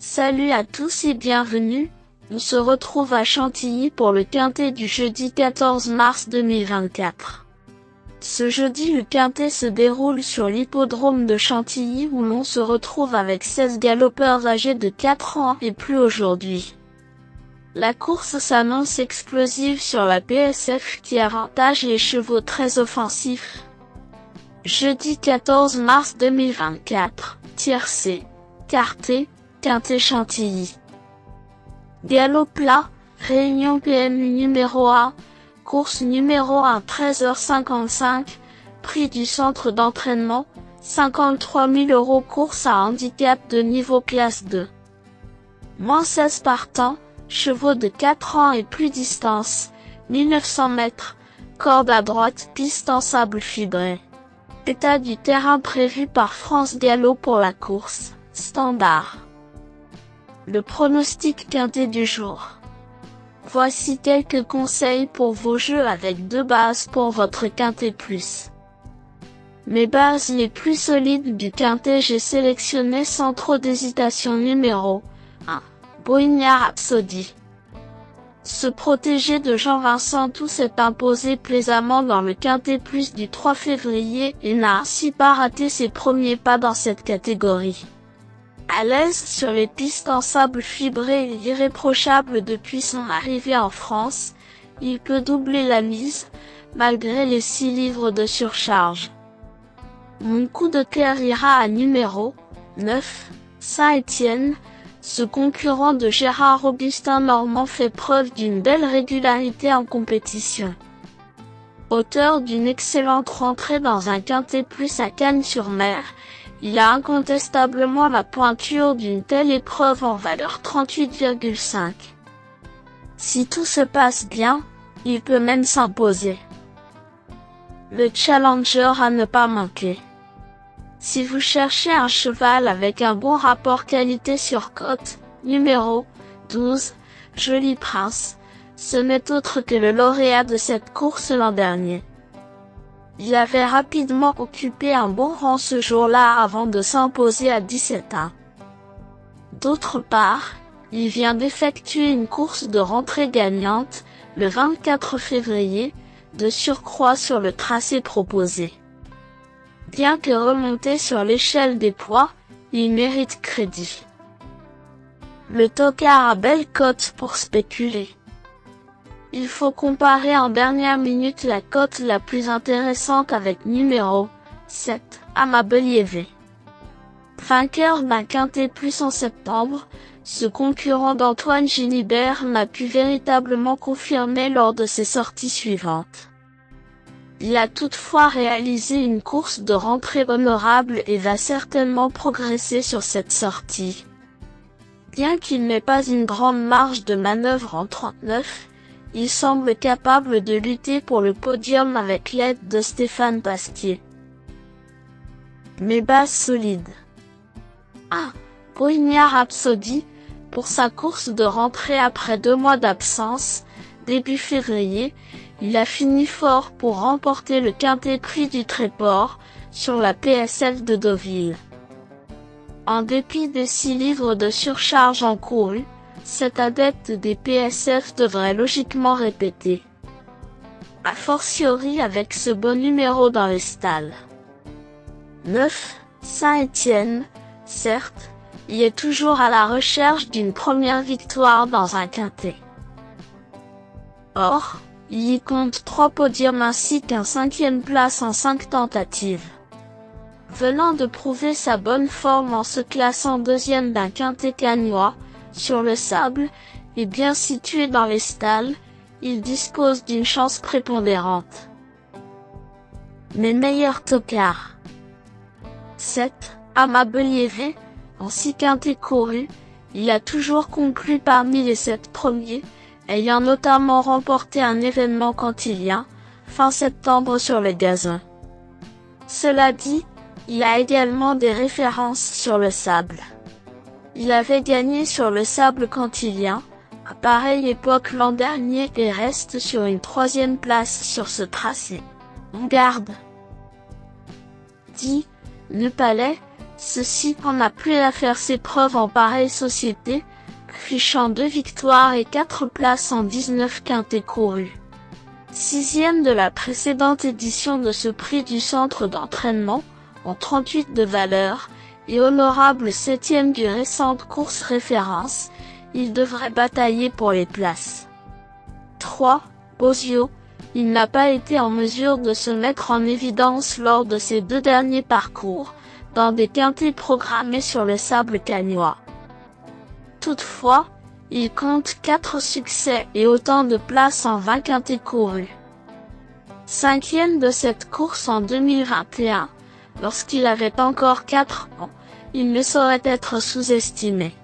Salut à tous et bienvenue, on se retrouve à Chantilly pour le quintet du jeudi 14 mars 2024. Ce jeudi le quintet se déroule sur l'hippodrome de Chantilly où l'on se retrouve avec 16 galopeurs âgés de 4 ans et plus aujourd'hui. La course s'annonce explosive sur la PSF qui avantage les chevaux très offensifs. Jeudi 14 mars 2024, tiercé, quarté, quintet Chantilly. Galop plat, réunion PMU numéro 1, course numéro 1 13h55, prix du centre d'entraînement, 53 000 €, course à handicap de niveau classe 2. Moins 16 partants, chevaux de 4 ans et plus distance, 1900 mètres, corde à droite, piste en sable fibré. État du terrain prévu par France Gallo pour la course, standard. Le pronostic quintet du jour. Voici quelques conseils pour vos jeux avec 2 bases pour votre quintet plus. Mes bases les plus solides du quintet, j'ai sélectionné sans trop d'hésitation numéro 1. Bohemia Rhapsody. Se protéger de Jean-Vincent Tout s'est imposé plaisamment dans le quintet plus du 3 février et n'a ainsi pas raté ses premiers pas dans cette catégorie. À l'aise sur les pistes en sable fibré et irréprochable depuis son arrivée en France, il peut doubler la mise, malgré les 6 livres de surcharge. Mon coup de cœur ira à numéro 9, Saint-Étienne. Ce concurrent de Gérard Augustin Normand fait preuve d'une belle régularité en compétition. Auteur d'une excellente rentrée dans un quintet plus à Cannes-sur-Mer, il a incontestablement la pointure d'une telle épreuve en valeur 38,5. Si tout se passe bien, il peut même s'imposer. Le challenger à ne pas manquer. Si vous cherchez un cheval avec un bon rapport qualité sur cote, numéro 12, Joli Prince, ce n'est autre que le lauréat de cette course l'an dernier. Il avait rapidement occupé un bon rang ce jour-là avant de s'imposer à 17-1. D'autre part, il vient d'effectuer une course de rentrée gagnante, le 24 février, de surcroît sur le tracé proposé. Bien que remonté sur l'échelle des poids, il mérite crédit. Le tocard a belle cote pour spéculer. Il faut comparer en dernière minute la cote la plus intéressante avec numéro 7, Amabelieve. Vainqueur d'un quintet plus en septembre, ce concurrent d'Antoine Gilibert n'a pu véritablement confirmer lors de ses sorties suivantes. Il a toutefois réalisé une course de rentrée honorable et va certainement progresser sur cette sortie. Bien qu'il n'ait pas une grande marge de manœuvre en 39, il semble capable de lutter pour le podium avec l'aide de Stéphane Pasquier. Mes bases solides. 1. Bohemia Rhapsody, pour sa course de rentrée après 2 mois d'absence, début février, il a fini fort pour remporter le quintet prix du Tréport, sur la PSF de Deauville. En dépit des 6 livres de surcharge encourus, cet adepte des PSF devrait logiquement répéter. A fortiori avec ce bon numéro dans les stalles. 9. Saint-Étienne, certes, il est toujours à la recherche d'une première victoire dans un quintet. Or, il y compte 3 podiums ainsi qu'un 5e place en 5 tentatives. Venant de prouver sa bonne forme en se classant 2e d'un quintet cannois, sur le sable, et bien situé dans les stalles, il dispose d'une chance prépondérante. Mes meilleurs tocards. 7. Amabelieve, en 6 quintets courus, il a toujours conclu parmi les 7 premiers, ayant notamment remporté un événement cantilien, fin septembre sur le gazon. Cela dit, il a également des références sur le sable. Il avait gagné sur le sable cantilien, à pareille époque l'an dernier et reste sur une 3e place sur ce tracé. On garde. 10. Le Palais, Ceci en appelait à faire ses preuves en pareille société, fichant 2 victoires et 4 places en 19 quintés courus. 6e de la précédente édition de ce prix du centre d'entraînement, en 38 de valeur, et honorable 7e du récente course référence, il devrait batailler pour les places. 3. Bosio. Il n'a pas été en mesure de se mettre en évidence lors de ses 2 derniers parcours, dans des quintets programmés sur le sable cagnois. Toutefois, il compte 4 succès et autant de places en 20 quintets courus. 5e de cette course en 2021, lorsqu'il avait encore 4 ans, il ne saurait être sous-estimé.